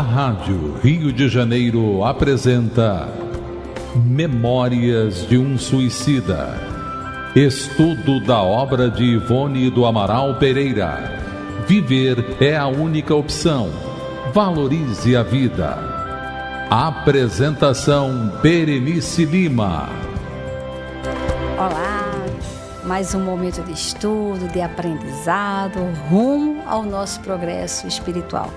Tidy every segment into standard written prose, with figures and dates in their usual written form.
A Rádio Rio de Janeiro apresenta Memórias de um Suicida. Estudo da obra de Ivone do Amaral Pereira. Viver é a única opção. Valorize a vida. Apresentação Berenice Lima. Olá, mais um momento de estudo, de aprendizado, rumo ao nosso progresso espiritual.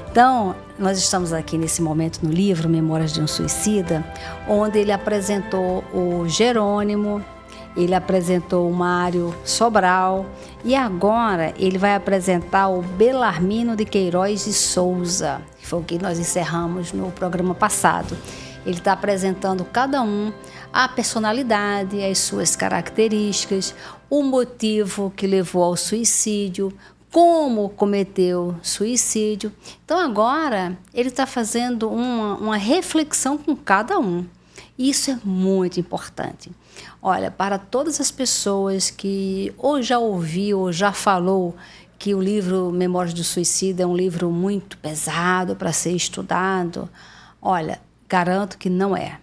Então, nós estamos aqui nesse momento no livro Memórias de um Suicida, onde ele apresentou o Jerônimo, ele apresentou o Mário Sobral e agora ele vai apresentar o Belarmino de Queiroz de Souza, que foi o que nós encerramos no programa passado. Ele está apresentando cada um, a personalidade, as suas características, o motivo que levou ao suicídio, como cometeu suicídio. Então agora ele está fazendo uma reflexão com cada um. Isso é muito importante. Olha, para todas as pessoas que ou já ouviu ou já falou que o livro Memórias do Suicida é um livro muito pesado para ser estudado, olha, garanto que não é.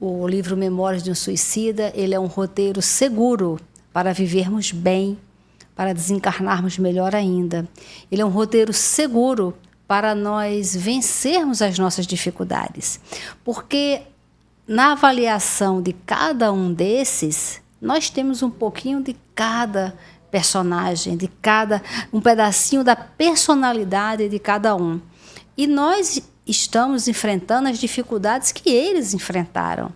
O livro Memórias de um Suicida, ele é um roteiro seguro para vivermos bem, para desencarnarmos melhor ainda. Ele é um roteiro seguro para nós vencermos as nossas dificuldades. Porque na avaliação de cada um desses, nós temos um pouquinho de cada personagem, de cada um pedacinho da personalidade de cada um. E nós estamos enfrentando as dificuldades que eles enfrentaram.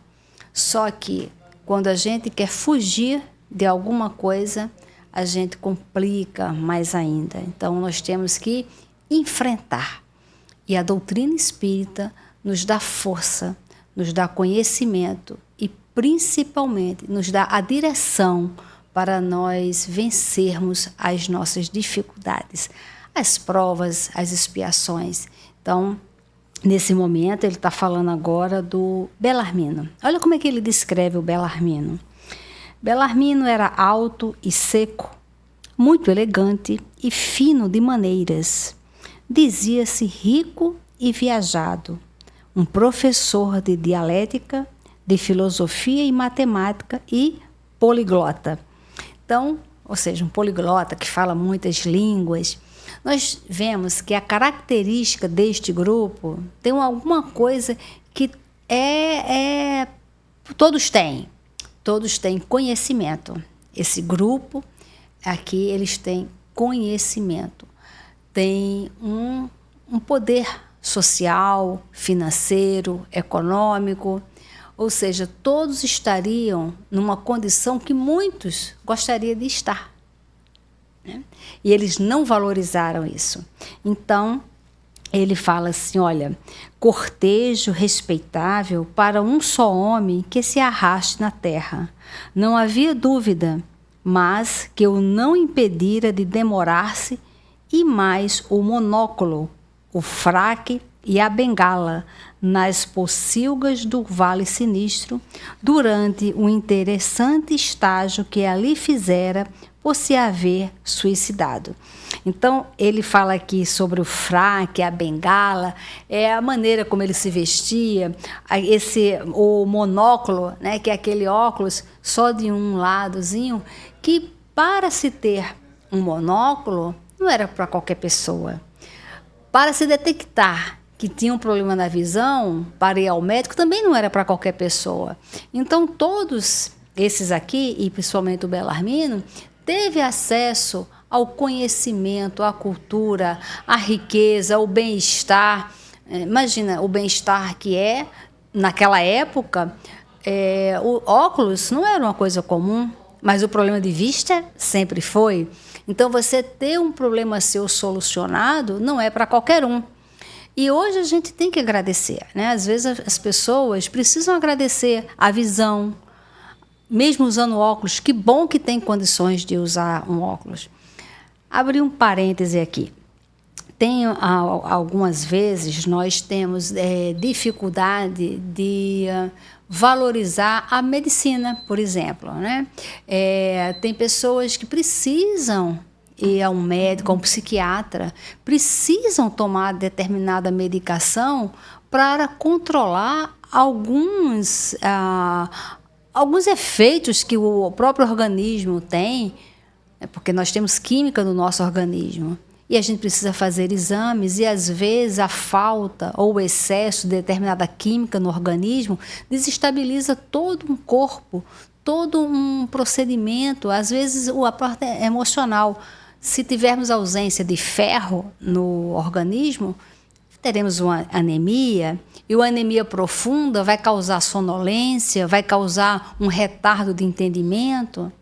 Só que quando a gente quer fugir de alguma coisa, a gente complica mais ainda. Então, nós temos que enfrentar. E a doutrina espírita nos dá força, nos dá conhecimento e, principalmente, nos dá a direção para nós vencermos as nossas dificuldades, as provas, as expiações. Então, nesse momento, ele está falando agora do Belarmino. Olha como é que ele descreve o Belarmino. Belarmino era alto e seco, muito elegante e fino de maneiras. Dizia-se rico e viajado, um professor de dialética, de filosofia e matemática e poliglota. Então, ou seja, um poliglota que fala muitas línguas. Nós vemos que a característica deste grupo tem alguma coisa que todos têm. Todos têm conhecimento. Esse grupo aqui, eles têm conhecimento. Tem um poder social, financeiro, econômico. Ou seja, todos estariam numa condição que muitos gostariam de estar. Né? E eles não valorizaram isso. Então, ele fala assim, olha, cortejo respeitável para um só homem que se arraste na terra. Não havia dúvida, mas que o não impedira de demorar-se e mais o monóculo, o fraque e a bengala nas pocilgas do Vale Sinistro durante o interessante estágio que ali fizera por se haver suicidado. Então, ele fala aqui sobre o fraque, a bengala, a maneira como ele se vestia, o monóculo, né, que é aquele óculos só de um ladozinho, que para se ter um monóculo não era para qualquer pessoa. Para se detectar que tinha um problema na visão, para ir ao médico, também não era para qualquer pessoa. Então, todos esses aqui, e principalmente o Belarmino, teve acesso ao conhecimento, à cultura, à riqueza, ao bem-estar. Imagina o bem-estar que naquela época, o óculos não era uma coisa comum, mas o problema de vista sempre foi. Então, você ter um problema seu solucionado não é para qualquer um. E hoje a gente tem que agradecer, né? Às vezes as pessoas precisam agradecer a visão, mesmo usando óculos. Que bom que tem condições de usar um óculos. Abri um parêntese aqui. Algumas vezes nós temos dificuldade de valorizar a medicina, por exemplo, né? Tem pessoas que precisam ir a um médico, a um psiquiatra, precisam tomar determinada medicação para controlar alguns efeitos que o próprio organismo tem, porque nós temos química no nosso organismo. E a gente precisa fazer exames, e às vezes a falta ou o excesso de determinada química no organismo desestabiliza todo um corpo, todo um procedimento, às vezes a parte emocional. Se tivermos ausência de ferro no organismo, teremos uma anemia, e uma anemia profunda vai causar sonolência, vai causar um retardo de entendimento.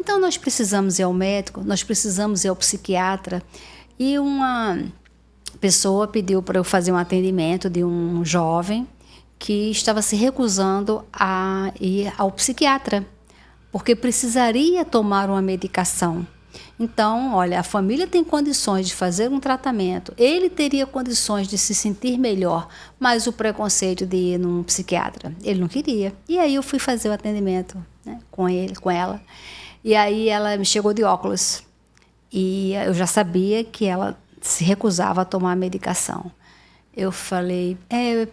Então nós precisamos ir ao médico, nós precisamos ir ao psiquiatra. E uma pessoa pediu para eu fazer um atendimento de um jovem que estava se recusando a ir ao psiquiatra, porque precisaria tomar uma medicação. Então, olha, a família tem condições de fazer um tratamento, ele teria condições de se sentir melhor, mas o preconceito de ir num psiquiatra, ele não queria. E aí eu fui fazer o atendimento, né, com ela, e aí ela me chegou de óculos. E eu já sabia que ela se recusava a tomar a medicação. Eu falei,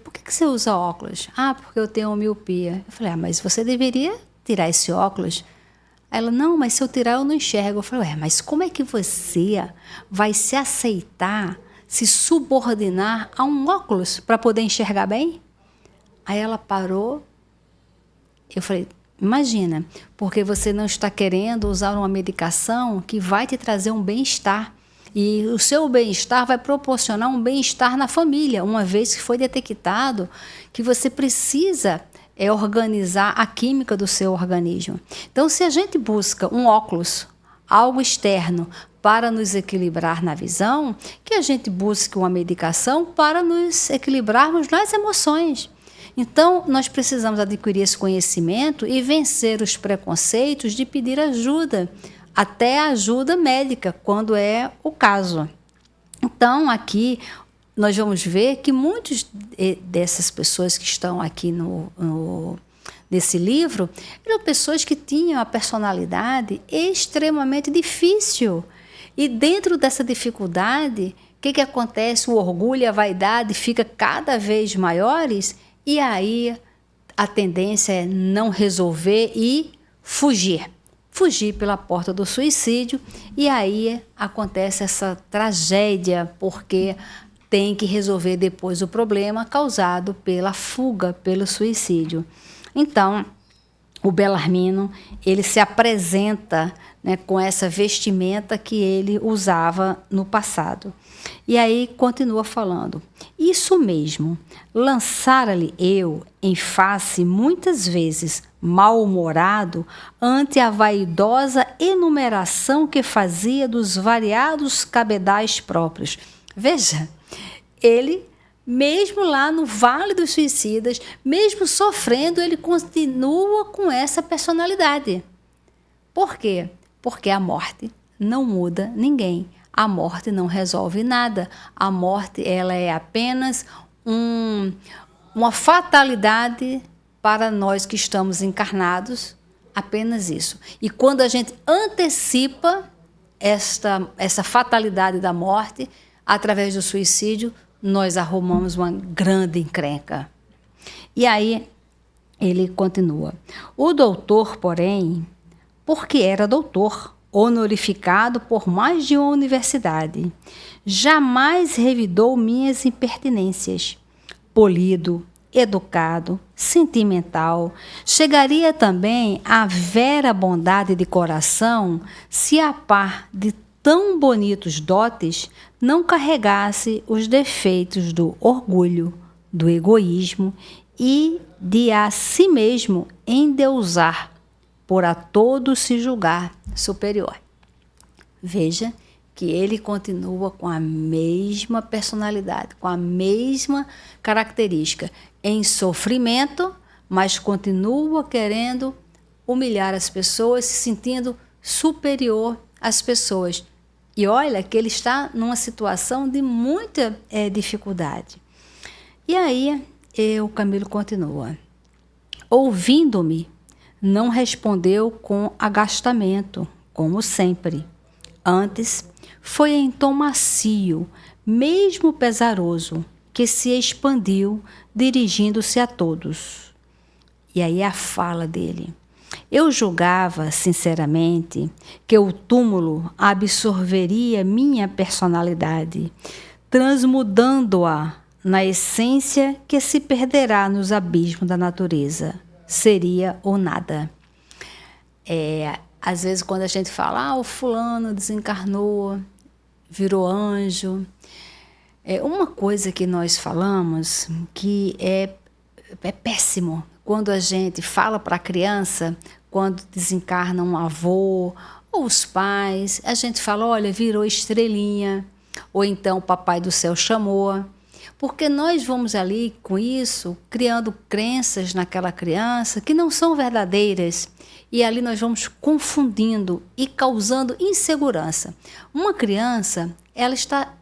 por que você usa óculos? Ah, porque eu tenho miopia. Eu falei, mas você deveria tirar esse óculos. Aí ela, não, mas se eu tirar eu não enxergo. Eu falei, mas como é que você vai se aceitar, se subordinar a um óculos para poder enxergar bem? Aí ela parou. Eu falei, imagina, porque você não está querendo usar uma medicação que vai te trazer um bem-estar. E o seu bem-estar vai proporcionar um bem-estar na família, uma vez que foi detectado que você precisa organizar a química do seu organismo. Então, se a gente busca um óculos, algo externo, para nos equilibrar na visão, que a gente busque uma medicação para nos equilibrarmos nas emoções. Então, nós precisamos adquirir esse conhecimento e vencer os preconceitos de pedir ajuda, até ajuda médica, quando é o caso. Então, aqui, nós vamos ver que muitas dessas pessoas que estão aqui nesse livro eram pessoas que tinham a personalidade extremamente difícil. E dentro dessa dificuldade, o que acontece? O orgulho e a vaidade ficam cada vez maiores. E aí a tendência é não resolver e fugir pela porta do suicídio, e aí acontece essa tragédia, porque tem que resolver depois o problema causado pela fuga, pelo suicídio. Então, o Belarmino, ele se apresenta, né, com essa vestimenta que ele usava no passado. E aí continua falando, isso mesmo, lançara-lhe eu em face muitas vezes mal-humorado ante a vaidosa enumeração que fazia dos variados cabedais próprios. Veja, ele, mesmo lá no Vale dos Suicidas, mesmo sofrendo, ele continua com essa personalidade. Por quê? Porque a morte não muda ninguém. A morte não resolve nada. A morte, ela é apenas uma fatalidade para nós que estamos encarnados, apenas isso. E quando a gente antecipa essa fatalidade da morte, através do suicídio, nós arrumamos uma grande encrenca. E aí ele continua. O doutor, porém, porque era doutor, honorificado por mais de uma universidade, jamais revidou minhas impertinências. Polido, educado, sentimental, chegaria também à vera bondade de coração se a par de tão bonitos dotes não carregasse os defeitos do orgulho, do egoísmo e de a si mesmo endeusar, por a todos se julgar superior. Veja que ele continua com a mesma personalidade, com a mesma característica, em sofrimento, mas continua querendo humilhar as pessoas, se sentindo superior às pessoas. E olha que ele está numa situação de muita dificuldade. E aí o Camilo continua. Ouvindo-me, não respondeu com agastamento, como sempre. Antes, foi em tom macio, mesmo pesaroso, que se expandiu, dirigindo-se a todos. E aí a fala dele. Eu julgava, sinceramente, que o túmulo absorveria minha personalidade, transmudando-a na essência que se perderá nos abismos da natureza. Seria o nada. Às vezes, quando a gente fala, o fulano desencarnou, virou anjo, uma coisa que nós falamos que é péssimo. Quando a gente fala para a criança, quando desencarna um avô ou os pais, a gente fala, olha, virou estrelinha, ou então o papai do céu chamou. Porque nós vamos ali com isso, criando crenças naquela criança que não são verdadeiras. E ali nós vamos confundindo e causando insegurança. Uma criança, ela está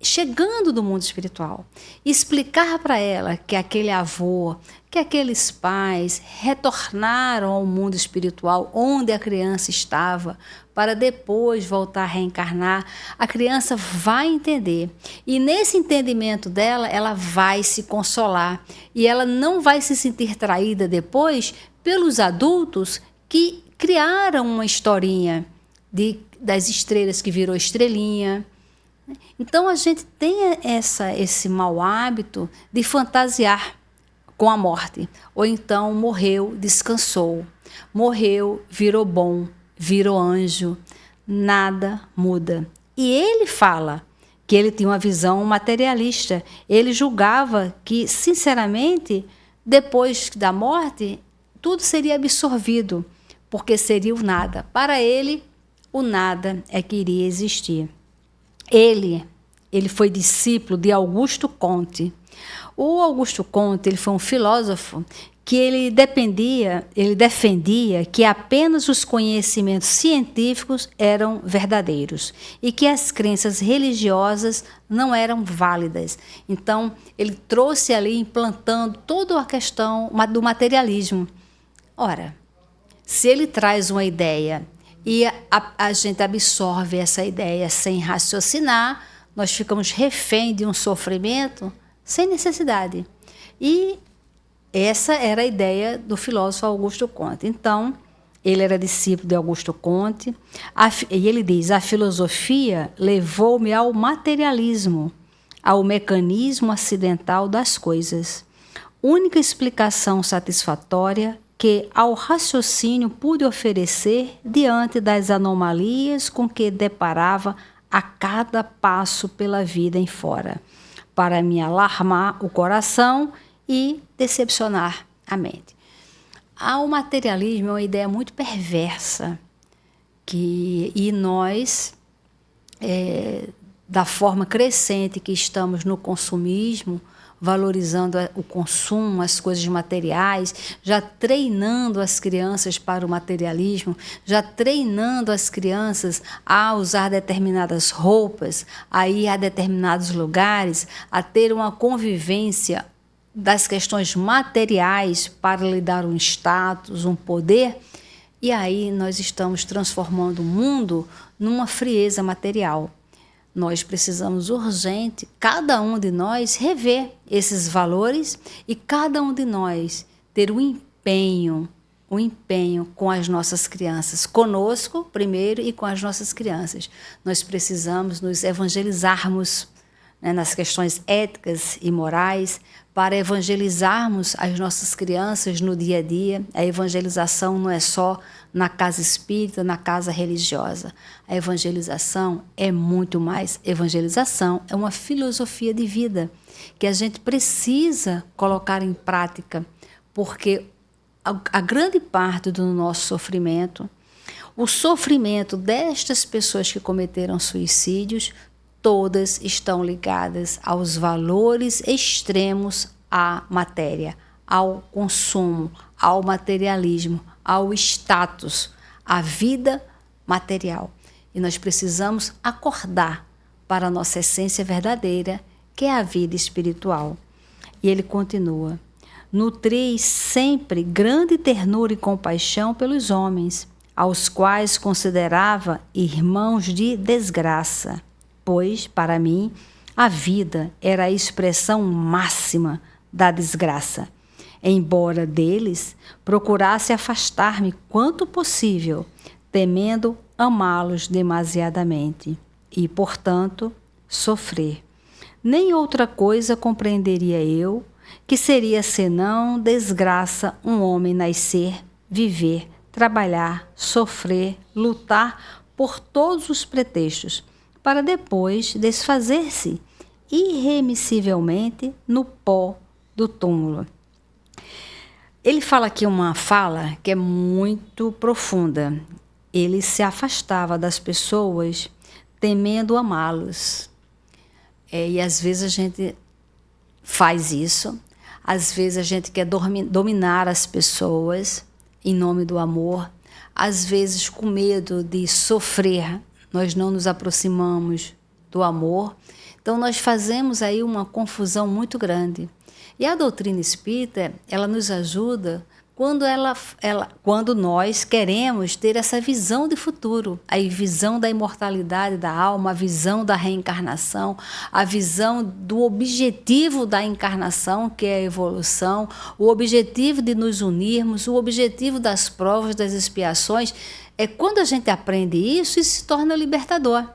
chegando do mundo espiritual. Explicar para ela que aquele avô, que aqueles pais retornaram ao mundo espiritual onde a criança estava, para depois voltar a reencarnar, a criança vai entender. E nesse entendimento dela, ela vai se consolar. E ela não vai se sentir traída depois pelos adultos que criaram uma historinha das estrelas que virou estrelinha. Então a gente tem esse mau hábito de fantasiar com a morte. Ou então morreu, descansou. Morreu, virou bom, virou anjo. Nada muda. E ele fala que ele tinha uma visão materialista. Ele julgava que, sinceramente, depois da morte, tudo seria absorvido, porque seria o nada. Para ele, o nada é que iria existir. Ele foi discípulo de Augusto Comte. O Augusto Comte, ele foi um filósofo que ele defendia que apenas os conhecimentos científicos eram verdadeiros e que as crenças religiosas não eram válidas. Então, ele trouxe ali, implantando toda a questão do materialismo. Ora, se ele traz uma ideia e a gente absorve essa ideia sem raciocinar, nós ficamos refém de um sofrimento sem necessidade. E essa era a ideia do filósofo Augusto Comte. Então, ele era discípulo de Augusto Comte, e ele diz, a filosofia levou-me ao materialismo, ao mecanismo acidental das coisas. Única explicação satisfatória que ao raciocínio pude oferecer diante das anomalias com que deparava a cada passo pela vida em fora, para me alarmar o coração e decepcionar a mente. O materialismo é uma ideia muito perversa, e nós, da forma crescente que estamos no consumismo, valorizando o consumo, as coisas materiais, já treinando as crianças para o materialismo, já treinando as crianças a usar determinadas roupas, a ir a determinados lugares, a ter uma convivência das questões materiais para lhe dar um status, um poder, e aí nós estamos transformando o mundo numa frieza material. Nós precisamos urgente, cada um de nós, rever esses valores e cada um de nós ter um empenho com as nossas crianças, conosco primeiro e com as nossas crianças. Nós precisamos nos evangelizarmos, nas questões éticas e morais, para evangelizarmos as nossas crianças no dia a dia. A evangelização não é só na casa espírita, na casa religiosa. A evangelização é muito mais. Evangelização é uma filosofia de vida que a gente precisa colocar em prática, porque a grande parte do nosso sofrimento, o sofrimento destas pessoas que cometeram suicídios, todas estão ligadas aos valores extremos à matéria, ao consumo, ao materialismo, ao status, à vida material. E nós precisamos acordar para a nossa essência verdadeira, que é a vida espiritual. E ele continua, nutreis sempre grande ternura e compaixão pelos homens, aos quais considerava irmãos de desgraça, pois, para mim, a vida era a expressão máxima da desgraça. Embora deles procurasse afastar-me quanto possível, temendo amá-los demasiadamente e, portanto, sofrer. Nem outra coisa compreenderia eu, que seria senão desgraça um homem nascer, viver, trabalhar, sofrer, lutar por todos os pretextos, para depois desfazer-se irremissivelmente no pó do túmulo. Ele fala aqui uma fala que é muito profunda. Ele se afastava das pessoas temendo amá-los. E às vezes a gente faz isso, às vezes a gente quer dominar as pessoas em nome do amor, às vezes com medo de sofrer, nós não nos aproximamos do amor. Então nós fazemos aí uma confusão muito grande. E a doutrina espírita, ela nos ajuda quando nós queremos ter essa visão de futuro, a visão da imortalidade da alma, a visão da reencarnação, a visão do objetivo da encarnação, que é a evolução, o objetivo de nos unirmos, o objetivo das provas, das expiações. É quando a gente aprende isso se torna libertador.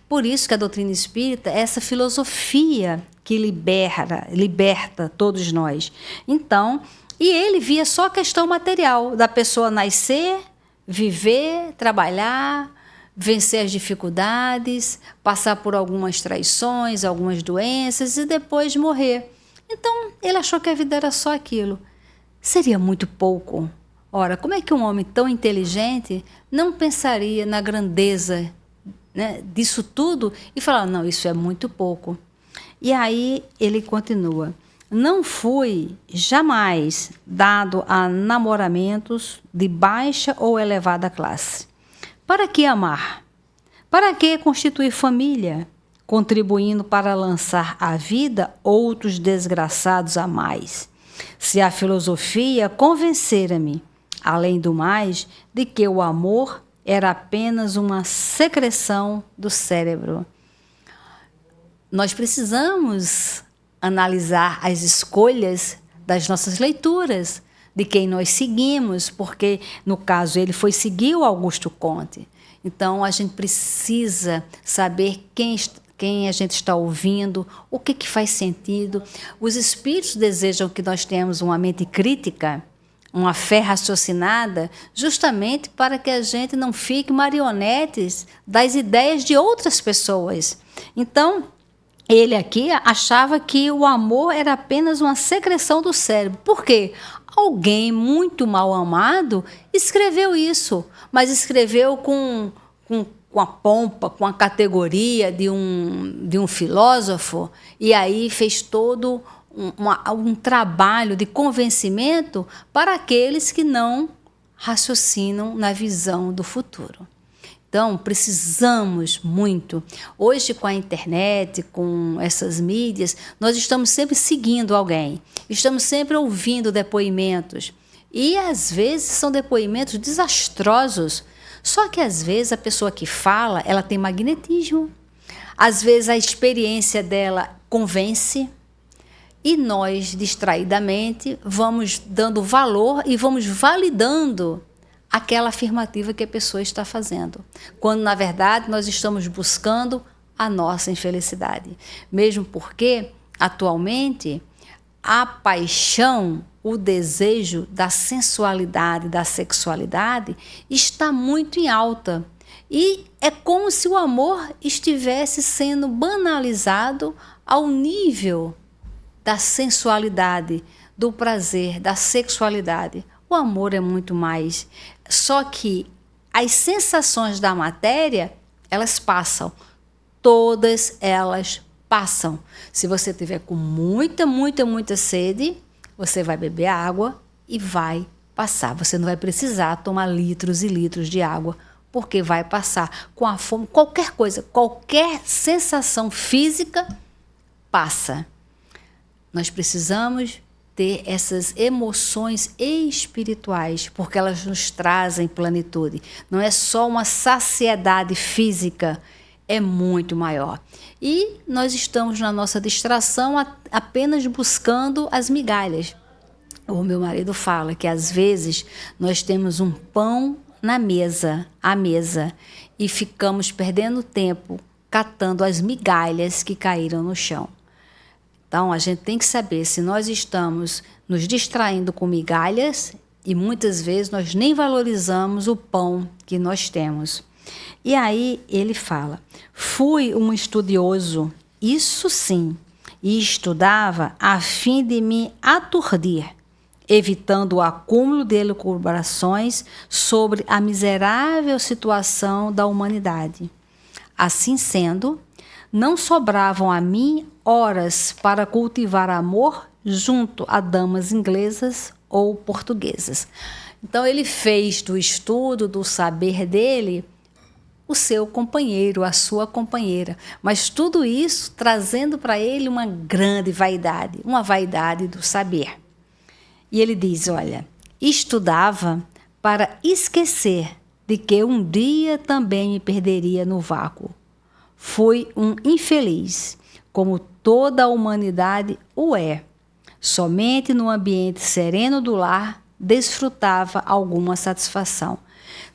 Por isso que a doutrina espírita é essa filosofia que liberta todos nós. Então, e ele via só a questão material da pessoa nascer, viver, trabalhar, vencer as dificuldades, passar por algumas traições, algumas doenças e depois morrer. Então, ele achou que a vida era só aquilo. Seria muito pouco. Ora, como é que um homem tão inteligente não pensaria na grandeza, né, disso tudo e falar, não, isso é muito pouco. E aí ele continua. Não fui jamais dado a namoramentos de baixa ou elevada classe. Para que amar? Para que constituir família, contribuindo para lançar à vida outros desgraçados a mais? Se a filosofia convencera-me, além do mais, de que o amor era apenas uma secreção do cérebro. Nós precisamos analisar as escolhas das nossas leituras, de quem nós seguimos, porque, no caso, ele foi seguir o Augusto Conte. Então, a gente precisa saber quem a gente está ouvindo, o que faz sentido. Os espíritos desejam que nós tenhamos uma mente crítica, uma fé raciocinada, justamente para que a gente não fique marionetes das ideias de outras pessoas. Então, ele aqui achava que o amor era apenas uma secreção do cérebro. Por quê? Alguém muito mal amado escreveu isso, mas escreveu com a pompa, com a categoria de um filósofo, e aí fez todo um trabalho de convencimento para aqueles que não raciocinam na visão do futuro. Então, precisamos muito. Hoje, com a internet, com essas mídias, nós estamos sempre seguindo alguém, estamos sempre ouvindo depoimentos. E, às vezes, são depoimentos desastrosos. Só que, às vezes, a pessoa que fala, ela tem magnetismo. Às vezes, a experiência dela convence. E nós, distraidamente, vamos dando valor e vamos validando aquela afirmativa que a pessoa está fazendo, quando, na verdade, nós estamos buscando a nossa infelicidade. Mesmo porque, atualmente, a paixão, o desejo da sensualidade, da sexualidade, está muito em alta. E é como se o amor estivesse sendo banalizado ao nível da sensualidade, do prazer, da sexualidade. O amor é muito mais. Só que as sensações da matéria, elas passam. Todas elas passam. Se você tiver com muita sede, você vai beber água e vai passar. Você não vai precisar tomar litros e litros de água, porque vai passar. Com a fome, qualquer coisa, qualquer sensação física passa. Nós precisamos ter essas emoções espirituais, porque elas nos trazem plenitude. Não é só uma saciedade física, é muito maior. E nós estamos na nossa distração apenas buscando as migalhas. O meu marido fala que às vezes nós temos um pão à mesa, e ficamos perdendo tempo catando as migalhas que caíram no chão. Então, a gente tem que saber se nós estamos nos distraindo com migalhas, e muitas vezes nós nem valorizamos o pão que nós temos. E aí ele fala: fui um estudioso, isso sim, e estudava a fim de me aturdir, evitando o acúmulo de elucubrações sobre a miserável situação da humanidade. Assim sendo, não sobravam a mim horas para cultivar amor junto a damas inglesas ou portuguesas. Então ele fez do estudo, do saber dele, o seu companheiro, a sua companheira. Mas tudo isso trazendo para ele uma grande vaidade, uma vaidade do saber. E ele diz, olha, estudava para esquecer de que um dia também me perderia no vácuo. Fui um infeliz, como toda a humanidade o é. Somente no ambiente sereno do lar desfrutava alguma satisfação.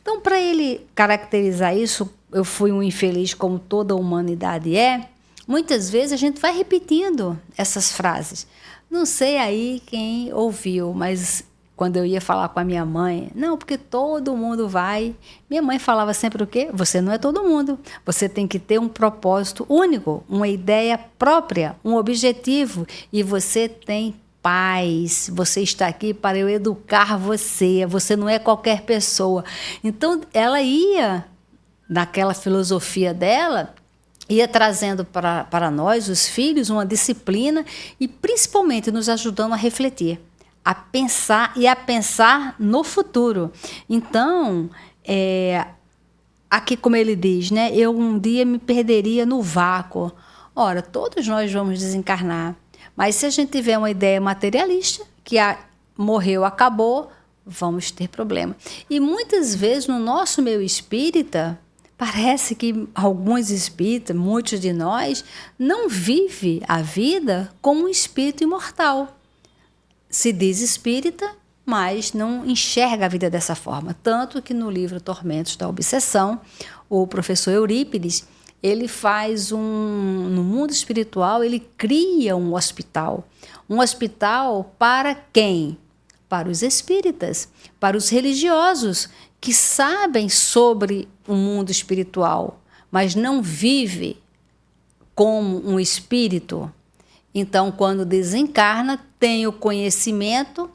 Então, para ele caracterizar isso, eu fui um infeliz como toda a humanidade é, muitas vezes a gente vai repetindo essas frases. Não sei aí quem ouviu, mas quando eu ia falar com a minha mãe, não, porque todo mundo vai. Minha mãe falava sempre o quê? Você não é todo mundo. Você tem que ter um propósito único, uma ideia própria, um objetivo. E você tem paz. Você está aqui para eu educar você. Você não é qualquer pessoa. Então, ela ia, naquela filosofia dela, ia trazendo para nós, os filhos, uma disciplina e principalmente nos ajudando a refletir, a pensar no futuro. Então, aqui como ele diz, né, eu um dia me perderia no vácuo. Ora, todos nós vamos desencarnar, mas se a gente tiver uma ideia materialista, que morreu, acabou, vamos ter problema. E muitas vezes no nosso meio espírita, parece que alguns espíritas, muitos de nós, não vivem a vida como um espírito imortal. Se diz espírita, mas não enxerga a vida dessa forma. Tanto que no livro Tormentos da Obsessão, o professor Eurípides, ele faz no mundo espiritual, ele cria um hospital. Um hospital para quem? Para os espíritas, para os religiosos, que sabem sobre o mundo espiritual, mas não vive como um espírito. Então, quando desencarna, tem o conhecimento,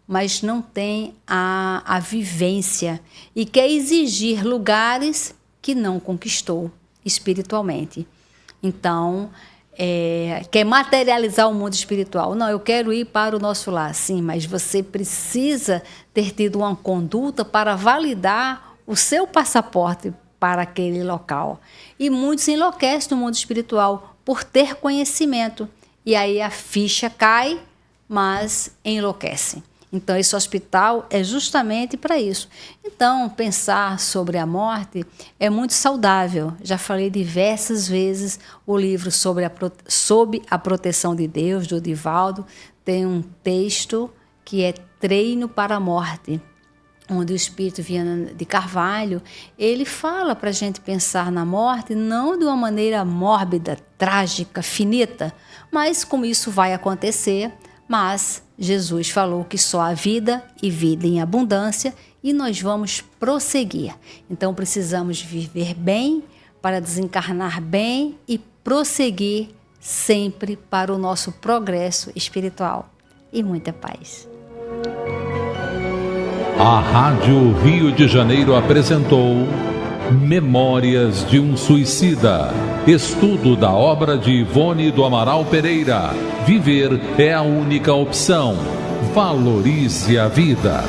mas não tem a vivência e quer exigir lugares que não conquistou espiritualmente. Então, quer materializar o mundo espiritual. Não, eu quero ir para o nosso lar, sim, mas você precisa ter tido uma conduta para validar o seu passaporte para aquele local. E muitos enlouquecem no mundo espiritual por ter conhecimento. E aí a ficha cai, mas enlouquece. Então, esse hospital é justamente para isso. Então, pensar sobre a morte é muito saudável. Já falei diversas vezes o livro Sob a Proteção de Deus, do Divaldo, tem um texto que é Treino para a Morte, onde o Espírito Viana de Carvalho, ele fala para a gente pensar na morte não de uma maneira mórbida, trágica, finita, mas como isso vai acontecer. Mas Jesus falou que só há vida e vida em abundância e nós vamos prosseguir. Então precisamos viver bem para desencarnar bem e prosseguir sempre para o nosso progresso espiritual. E muita paz. A Rádio Rio de Janeiro apresentou Memórias de um Suicida. Estudo da obra de Ivone do Amaral Pereira. Viver é a única opção. Valorize a vida.